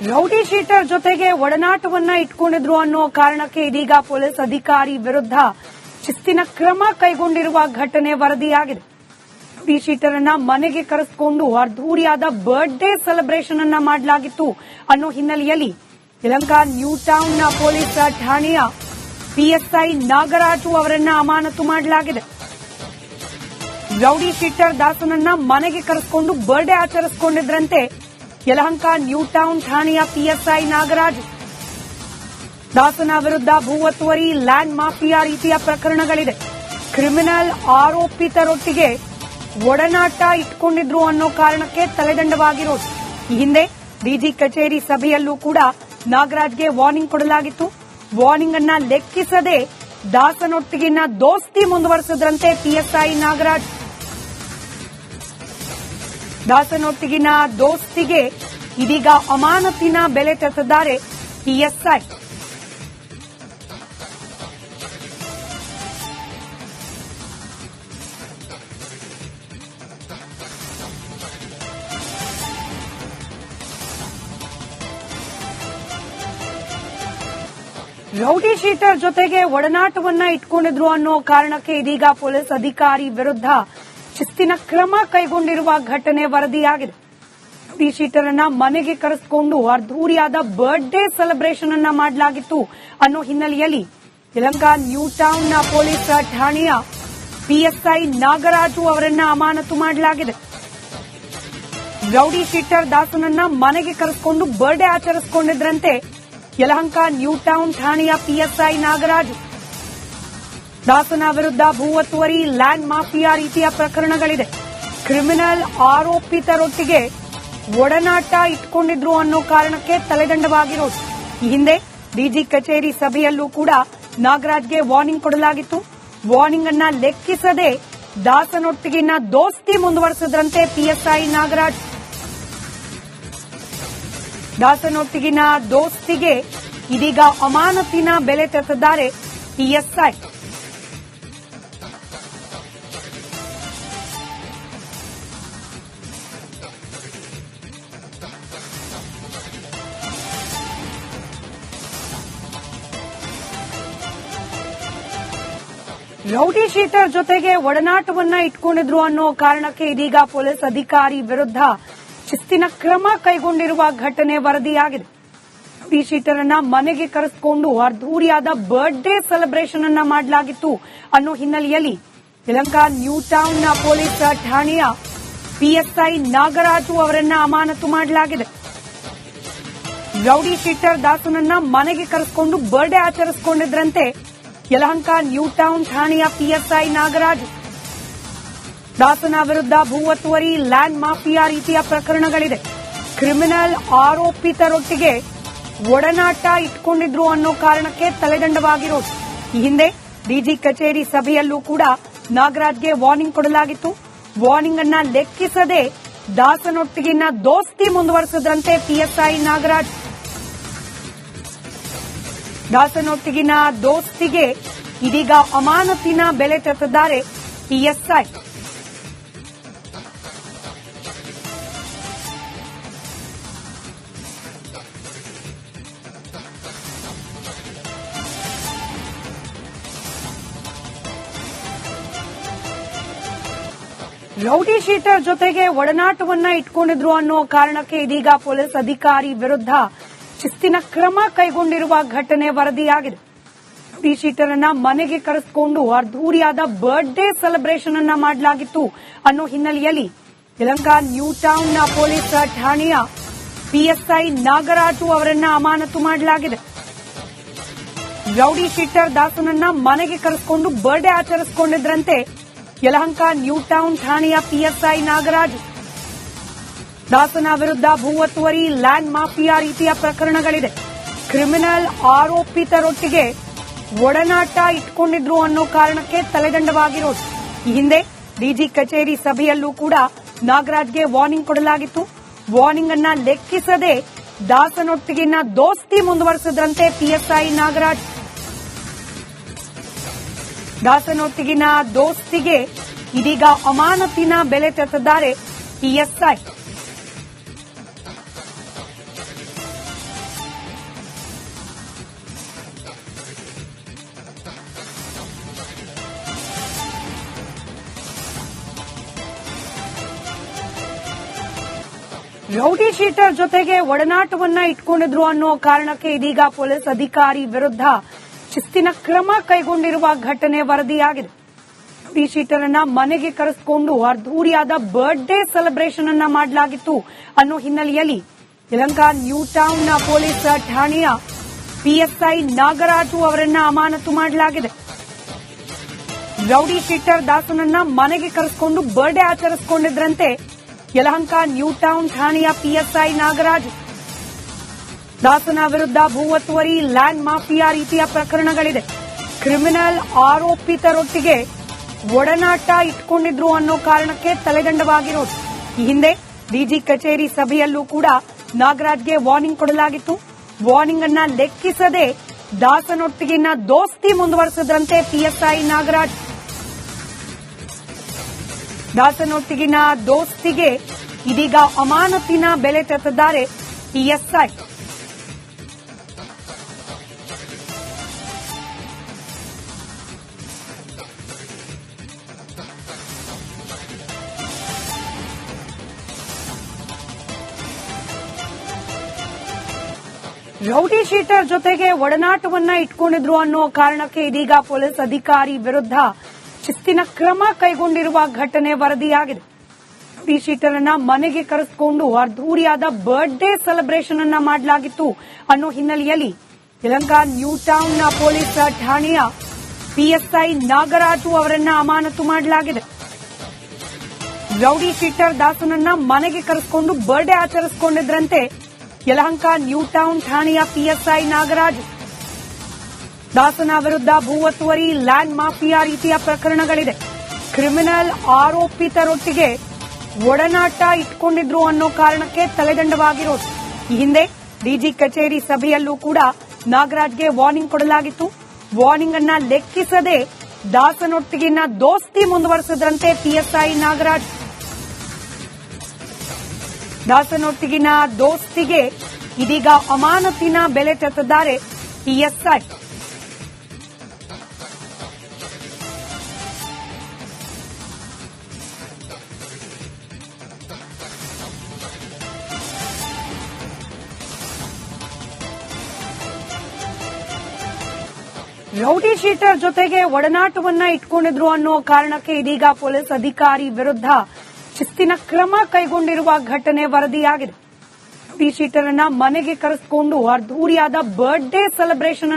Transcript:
Rowdy sheeter ಜೊತೆಗೆ ಒಡನಾಟವನ್ನ ಇಟ್ಕೊಂಡಿದ್ರು ಅನ್ನೋ ಕಾರಣಕ್ಕೆ ಇದೀಗ ಪೊಲೀಸ್ ಅಧಿಕಾರಿ ವಿರುದ್ಧ ಶಿಸ್ತಿನ ಕ್ರಮ ಕೈಗೊಂಡಿರುವ ಘಟನೆ ವರದಿಯಾಗಿದೆ. ರೌಡಿ ಶೀಟರ್ ಅನ್ನ ಮನೆಗೆ ಕರೆಸಿಕೊಂಡು ಅದ್ದೂರಿಯಾದ ಬರ್ತ್ಡೇ ಸೆಲೆಬ್ರೇಷನ್ ಅನ್ನ ಮಾಡಲಾಗಿತ್ತು ಅನ್ನೋ ಹಿನ್ನೆಲೆಯಲ್ಲಿ ಯಲಹಂಕ ನ್ಯೂ ಟೌನ್ ಪೊಲೀಸ್ ಠಾಣೆಯ ಪಿಎಸ್ಐ ನಾಗರಾಜು ಅವರನ್ನ ಅಮಾನತು ಮಾಡಲಾಗಿದೆ. ರೌಡಿ ಶೀಟರ್ ದಾಸನನ್ನ ಮನೆಗೆ ಕರೆಸಿಕೊಂಡು ಬರ್ತ್ಡೇ ಆಚರಿಸಿಕೊಂಡಿದ್ರಂತೆ ಯಲಹಂಕ ನ್ಯೂ ಟೌನ್ ಠಾಣೆಯ ಪಿಎಸ್ಐ ನಾಗರಾಜು. ದಾಸನ ವಿರುದ್ಧ ಭೂ ಒತ್ತುವರಿ, ಲ್ಯಾಂಡ್ ಮಾಫಿಯಾ ರೀತಿಯ ಪ್ರಕರಣಗಳಿದೆ. ಕ್ರಿಮಿನಲ್ ಆರೋಪಿತರೊಟ್ಟಿಗೆ ಒಡನಾಟ ಇಟ್ಕೊಂಡಿದ್ರು ಅನ್ನೋ ಕಾರಣಕ್ಕೆ ತಲೆದಂಡವಾಗಿರೋದು. ಈ ಹಿಂದೆ ಡಿಜಿ ಕಚೇರಿ ಸಭೆಯಲ್ಲೂ ಕೂಡ ನಾಗರಾಜ್ಗೆ ವಾರ್ನಿಂಗ್ ಕೊಡಲಾಗಿತ್ತು. ವಾರ್ನಿಂಗ್ ಅನ್ನ ಲೆಕ್ಕಿಸದೆ ದಾಸನೊಟ್ಟಿಗಿನ ದೋಸ್ತಿ ಮುಂದುವರೆಸಿದ್ರಂತೆ ಪಿಎಸ್ಐ ನಾಗರಾಜ್. ದಾಸನೊಟ್ಟಿಗಿನ ದೋಸ್ತಿಗೆ ಇದೀಗ ಅಮಾನತಿನ ಬೆಲೆ ತೆತ್ತಿದ್ದಾರೆ ಪಿಎಸ್ಐ. ರೌಡಿ ಶೀಟರ್ ಜೊತೆಗೆ ಒಡನಾಟವನ್ನ ಇಟ್ಕೊಂಡಿದ್ರು ಅನ್ನೋ ಕಾರಣಕ್ಕೆ ಇದೀಗ ಪೊಲೀಸ್ ಅಧಿಕಾರಿ ವಿರುದ್ಧ ಶಿಸ್ತಿನ ಕ್ರಮ ಕೈಗೊಂಡಿರುವ ಘಟನೆ ವರದಿಯಾಗಿದೆ. ರೌಡಿ ಶೀಟರ್ ಅನ್ನ ಮನೆಗೆ ಕರೆಸಿಕೊಂಡು ಅದ್ದೂರಿಯಾದ ಬರ್ತ್ಡೇ ಸೆಲೆಬ್ರೇಷನ್ ಅನ್ನ ಮಾಡಲಾಗಿತ್ತು ಅನ್ನೋ ಹಿನ್ನೆಲೆಯಲ್ಲಿ ಯಲಹಂಕ ನ್ಯೂ ಟೌನ್ ಪೊಲೀಸ್ ಠಾಣೆಯ ಪಿಎಸ್ಐ ನಾಗರಾಜು ಅವರನ್ನ ಅಮಾನತು ಮಾಡಲಾಗಿದೆ. ರೌಡಿ ಶೀಟರ್ ದಾಸನನ್ನ ಮನೆಗೆ ಕರೆಸಿಕೊಂಡು ಬರ್ತ್ಡೇ ಆಚರಿಸಿಕೊಂಡಿದ್ರಂತೆ ಯಲಹಂಕ ನ್ಯೂ ಟೌನ್ ಠಾಣೆಯ ಪಿಎಸ್ಐ ನಾಗರಾಜು. ದಾಸನ ವಿರುದ್ಧ ಭೂ ಒತ್ತುವರಿ, ಲ್ಯಾಂಡ್ ಮಾಫಿಯಾ ರೀತಿಯ ಪ್ರಕರಣಗಳಿದೆ. ಕ್ರಿಮಿನಲ್ ಆರೋಪಿತರೊಟ್ಟಿಗೆ ಒಡನಾಟ ಇಟ್ಕೊಂಡಿದ್ರು ಅನ್ನೋ ಕಾರಣಕ್ಕೆ ತಲೆದಂಡವಾಗಿರೋದು. ಈ ಹಿಂದೆ ಡಿಜಿ ಕಚೇರಿ ಸಭೆಯಲ್ಲೂ ಕೂಡ ನಾಗರಾಜ್ಗೆ ವಾರ್ನಿಂಗ್ ಕೊಡಲಾಗಿತ್ತು. ವಾರ್ನಿಂಗ್ ಅನ್ನ ಲೆಕ್ಕಿಸದೆ ದಾಸನೊಟ್ಟಿಗಿನ ದೋಸ್ತಿ ಮುಂದುವರೆಸಿದ್ರಂತೆ ಪಿಎಸ್ಐ ನಾಗರಾಜ್. ದಾಸನೊಟ್ಟಿಗಿನ ದೋಸ್ತಿಗೆ ಇದೀಗ ಅಮಾನತಿನ ಬೆಲೆ ತೆತ್ತಿದ್ದಾರೆ ಪಿಎಸ್ಐ. ರೌಡಿ ಶೀಟರ್ ಜೊತೆಗೆ ಒಡನಾಟವನ್ನ ಇಟ್ಕೊಂಡಿದ್ರು ಅನ್ನೋ ಕಾರಣಕ್ಕೆ ಇದೀಗ ಪೊಲೀಸ್ ಅಧಿಕಾರಿ ವಿರುದ್ಧ ಶಿಸ್ತಿನ ಕ್ರಮ ಕೈಗೊಂಡಿರುವ ಘಟನೆ ವರದಿಯಾಗಿದೆ. ರೌಡಿ ಶೀಟರ್ ಅನ್ನ ಮನೆಗೆ ಕರೆಸಿಕೊಂಡು ಅದ್ದೂರಿಯಾದ ಬರ್ತ್ಡೇ ಸೆಲೆಬ್ರೇಷನ್ ಅನ್ನ ಮಾಡಲಾಗಿತ್ತು ಅನ್ನೋ ಹಿನ್ನೆಲೆಯಲ್ಲಿ ಯಲಹಂಕ ನ್ಯೂ ಟೌನ್ ಪೊಲೀಸ್ ಠಾಣೆಯ ಪಿಎಸ್ಐ ನಾಗರಾಜು ಅವರನ್ನ ಅಮಾನತು ಮಾಡಲಾಗಿದೆ. ರೌಡಿ ಶೀಟರ್ ದಾಸನನ್ನ ಮನೆಗೆ ಕರೆಸಿಕೊಂಡು ಬರ್ತ್ಡೇ ಆಚರಿಸಿಕೊಂಡಿದ್ರಂತೆ ಯಲಹಂಕ ನ್ಯೂ ಟೌನ್ ಠಾಣೆಯ ಪಿಎಸ್ಐ ನಾಗರಾಜು. ದಾಸನ ವಿರುದ್ಧ ಭೂ ಒತ್ತುವರಿ, ಲ್ಯಾಂಡ್ ಮಾಫಿಯಾ ರೀತಿಯ ಪ್ರಕರಣಗಳಿದೆ. ಕ್ರಿಮಿನಲ್ ಆರೋಪಿತರೊಟ್ಟಿಗೆ ಒಡನಾಟ ಇಟ್ಕೊಂಡಿದ್ರು ಅನ್ನೋ ಕಾರಣಕ್ಕೆ ತಲೆದಂಡವಾಗಿರೋದು. ಈ ಹಿಂದೆ ಡಿಜಿ ಕಚೇರಿ ಸಭೆಯಲ್ಲೂ ಕೂಡ ನಾಗರಾಜ್ಗೆ ವಾರ್ನಿಂಗ್ ಕೊಡಲಾಗಿತ್ತು. ವಾರ್ನಿಂಗ್ ಅನ್ನ ಲೆಕ್ಕಿಸದೆ ದಾಸನೊಟ್ಟಿಗಿನ ದೋಸ್ತಿ ಮುಂದುವರೆಸಿದ್ರಂತೆ ಪಿಎಸ್ಐ ನಾಗರಾಜ್. ದಾಸನೊಟ್ಟಿಗಿನ ದೋಸ್ತಿಗೆ ಇದೀಗ ಅಮಾನತಿನ ಬೆಲೆ ತೆತ್ತಿದ್ದಾರೆ ಪಿಎಸ್ಐ. ರೌಡಿ ಶೀಟರ್ ಜೊತೆಗೆ ಒಡನಾಟವನ್ನ ಇಟ್ಕೊಂಡಿದ್ರು ಅನ್ನೋ ಕಾರಣಕ್ಕೆ ಇದೀಗ ಪೊಲೀಸ್ ಅಧಿಕಾರಿ ವಿರುದ್ಧ ಶಿಸ್ತಿನ ಕ್ರಮ ಕೈಗೊಂಡಿರುವ ಘಟನೆ ವರದಿಯಾಗಿದೆ. ರೌಡಿ ಶೀಟರ್ ಅನ್ನ ಮನೆಗೆ ಕರೆಸಿಕೊಂಡು ಅದ್ದೂರಿಯಾದ ಬರ್ತ್ಡೇ ಸೆಲೆಬ್ರೇಷನ್ ಅನ್ನ ಮಾಡಲಾಗಿತ್ತು ಅನ್ನೋ ಹಿನ್ನೆಲೆಯಲ್ಲಿ ಯಲಹಂಕ ನ್ಯೂ ಟೌನ್ ಪೊಲೀಸ್ ಠಾಣೆಯ ಪಿಎಸ್ಐ ನಾಗರಾಜು ಅವರನ್ನ ಅಮಾನತು ಮಾಡಲಾಗಿದೆ. ರೌಡಿ ಶೀಟರ್ ದಾಸನನ್ನ ಮನೆಗೆ ಕರೆಸಿಕೊಂಡು ಬರ್ತ್ಡೇ ಆಚರಿಸಿಕೊಂಡಿದ್ರಂತೆ ಯಲಹಂಕ ನ್ಯೂ ಟೌನ್ ಠಾಣೆಯ ಪಿಎಸ್ಐ ನಾಗರಾಜು. ದಾಸನ ವಿರುದ್ಧ ಭೂ ಒತ್ತುವರಿ, ಲ್ಯಾಂಡ್ ಮಾಫಿಯಾ ರೀತಿಯ ಪ್ರಕರಣಗಳಿದೆ. ಕ್ರಿಮಿನಲ್ ಆರೋಪಿತರೊಟ್ಟಿಗೆ ಒಡನಾಟ ಇಟ್ಕೊಂಡಿದ್ರು ಅನ್ನೋ ಕಾರಣಕ್ಕೆ ತಲೆದಂಡವಾಗಿರೋದು. ಈ ಹಿಂದೆ ಡಿಜಿ ಕಚೇರಿ ಸಭೆಯಲ್ಲೂ ಕೂಡ ನಾಗರಾಜ್ಗೆ ವಾರ್ನಿಂಗ್ ಕೊಡಲಾಗಿತ್ತು. ವಾರ್ನಿಂಗ್ ಅನ್ನ ಲೆಕ್ಕಿಸದೆ ದಾಸನೊಟ್ಟಿಗಿನ ದೋಸ್ತಿ ಮುಂದುವರೆಸಿದ್ರಂತೆ ಪಿಎಸ್ಐ ನಾಗರಾಜ್. ದಾಸನೊಟ್ಟಿಗಿನ ದೋಸ್ತಿಗೆ ಇದೀಗ ಅಮಾನತಿನ ಬೆಲೆ ತೆತ್ತಿದ್ದಾರೆ ಪಿಎಸ್ಐ. ರೌಡಿ ಶೀಟರ್ ಜೊತೆಗೆ ಒಡನಾಟವನ್ನ ಇಟ್ಕೊಂಡಿದ್ರು ಅನ್ನೋ ಕಾರಣಕ್ಕೆ ಇದೀಗ ಪೊಲೀಸ್ ಅಧಿಕಾರಿ ವಿರುದ್ಧ ಶಿಸ್ತಿನ ಕ್ರಮ ಕೈಗೊಂಡಿರುವ ಘಟನೆ ವರದಿಯಾಗಿದೆ. ರೌಡಿ ಶೀಟರ್ ಅನ್ನ ಮನೆಗೆ ಕರೆಸಿಕೊಂಡು ಅದ್ದೂರಿಯಾದ ಬರ್ತ್ಡೇ ಸೆಲೆಬ್ರೇಷನ್ ಅನ್ನ ಮಾಡಲಾಗಿತ್ತು ಅನ್ನೋ ಹಿನ್ನೆಲೆಯಲ್ಲಿ ಯಲಹಂಕ ನ್ಯೂ ಟೌನ್ ಪೊಲೀಸ್ ಠಾಣೆಯ ಪಿಎಸ್ಐ ನಾಗರಾಜು ಅವರನ್ನ ಅಮಾನತು ಮಾಡಲಾಗಿದೆ. ರೌಡಿ ಶೀಟರ್ ದಾಸನನ್ನ ಮನೆಗೆ ಕರೆಸಿಕೊಂಡು ಬರ್ತ್ಡೇ ಆಚರಿಸಿಕೊಂಡಿದ್ರಂತೆ ಯಲಹಂಕ ನ್ಯೂ ಟೌನ್ ಠಾಣೆಯ ಪಿಎಸ್ಐ ನಾಗರಾಜು. ದಾಸನ ವಿರುದ್ಧ ಭೂ ಒತ್ತುವರಿ, ಲ್ಯಾಂಡ್ ಮಾಫಿಯಾ ರೀತಿಯ ಪ್ರಕರಣಗಳಿದೆ. ಕ್ರಿಮಿನಲ್ ಆರೋಪಿತರೊಟ್ಟಿಗೆ ಒಡನಾಟ ಇಟ್ಕೊಂಡಿದ್ರು ಅನ್ನೋ ಕಾರಣಕ್ಕೆ ತಲೆದಂಡವಾಗಿರೋದು. ಈ ಹಿಂದೆ ಡಿಜಿ ಕಚೇರಿ ಸಭೆಯಲ್ಲೂ ಕೂಡ ನಾಗರಾಜ್ಗೆ ವಾರ್ನಿಂಗ್ ಕೊಡಲಾಗಿತ್ತು. ವಾರ್ನಿಂಗ್ ಅನ್ನ ಲೆಕ್ಕಿಸದೆ ದಾಸನೊಟ್ಟಿಗಿನ ದೋಸ್ತಿ ಮುಂದುವರೆಸಿದ್ರಂತೆ ಪಿಎಸ್ಐ ನಾಗರಾಜ್. ದಾಸನೊಟ್ಟಿಗಿನ ದೋಸ್ತಿಗೆ ಇದೀಗ ಅಮಾನತಿನ ಬೆಲೆ ತೆತ್ತಿದ್ದಾರೆ ಪಿಎಸ್ಐ. ರೌಡಿ ಶೀಟರ್ ಜೊತೆಗೆ ಒಡನಾಟವನ್ನ ಇಟ್ಕೊಂಡಿದ್ರು ಅನ್ನೋ ಕಾರಣಕ್ಕೆ ಇದೀಗ ಪೊಲೀಸ್ ಅಧಿಕಾರಿ ವಿರುದ್ಧ ಶಿಸ್ತಿನ ಕ್ರಮ ಕೈಗೊಂಡಿರುವ ಘಟನೆ ವರದಿಯಾಗಿದೆ. ರೌಡಿ ಶೀಟರ್ ಅನ್ನ ಮನೆಗೆ ಕರೆಸಿಕೊಂಡು ಅದ್ದೂರಿಯಾದ ಬರ್ತ್ಡೇ ಸೆಲೆಬ್ರೇಷನ್ ಅನ್ನ ಮಾಡಲಾಗಿತ್ತು ಅನ್ನೋ ಹಿನ್ನೆಲೆಯಲ್ಲಿ ಯಲಹಂಕ ನ್ಯೂ ಟೌನ್ ಪೊಲೀಸ್ ಠಾಣೆಯ ಪಿಎಸ್ಐ ನಾಗರಾಜು ಅವರನ್ನ ಅಮಾನತು ಮಾಡಲಾಗಿದೆ. ರೌಡಿ ಶೀಟರ್ ದಾಸನನ್ನ ಮನೆಗೆ ಕರೆಸಿಕೊಂಡು ಬರ್ತ್ಡೇ ಆಚರಿಸಿಕೊಂಡಿದ್ರಂತೆ ಯಲಹಂಕ ನ್ಯೂ ಟೌನ್ ಠಾಣೆಯ ಪಿಎಸ್ಐ ನಾಗರಾಜು. ದಾಸನ ವಿರುದ್ಧ ಭೂ ಒತ್ತುವರಿ, ಲ್ಯಾಂಡ್ ಮಾಫಿಯಾ ರೀತಿಯ ಪ್ರಕರಣಗಳಿದೆ. ಕ್ರಿಮಿನಲ್ ಆರೋಪಿತರೊಟ್ಟಿಗೆ ಒಡನಾಟ ಇಟ್ಕೊಂಡಿದ್ರು ಅನ್ನೋ ಕಾರಣಕ್ಕೆ ತಲೆದಂಡವಾಗಿರೋದು. ಈ ಹಿಂದೆ ಡಿಜಿ ಕಚೇರಿ ಸಭೆಯಲ್ಲೂ ಕೂಡ ನಾಗರಾಜ್ಗೆ ವಾರ್ನಿಂಗ್ ಕೊಡಲಾಗಿತ್ತು. ವಾರ್ನಿಂಗ್ ಅನ್ನ ಲೆಕ್ಕಿಸದೆ ದಾಸನೊಟ್ಟಿಗಿನ ದೋಸ್ತಿ ಮುಂದುವರೆಸಿದ್ರಂತೆ ಪಿಎಸ್ಐ ನಾಗರಾಜ್. ದಾಸನೊಟ್ಟಿಗಿನ ದೋಸ್ತಿಗೆ ಇದೀಗ ಅಮಾನತಿನ ಬೆಲೆ ತೆತ್ತಿದ್ದಾರೆ ಪಿಎಸ್ಐ. ರೌಡಿ ಶೀಟರ್ ಜೊತೆಗೆ ಒಡನಾಟವನ್ನ ಇಟ್ಕೊಂಡಿದ್ರು ಅನ್ನೋ ಕಾರಣಕ್ಕೆ ಇದೀಗ ಪೊಲೀಸ್ ಅಧಿಕಾರಿ ವಿರುದ್ಧ ಶಿಸ್ತಿನ ಕ್ರಮ ಕೈಗೊಂಡಿರುವ ಘಟನೆ ವರದಿಯಾಗಿದೆ. ರೌಡಿ ಶೀಟರ್ ಅನ್ನ ಮನೆಗೆ ಕರೆಸಿಕೊಂಡು ಅದ್ದೂರಿಯಾದ ಬರ್ತ್ಡೇ ಸೆಲೆಬ್ರೇಷನ್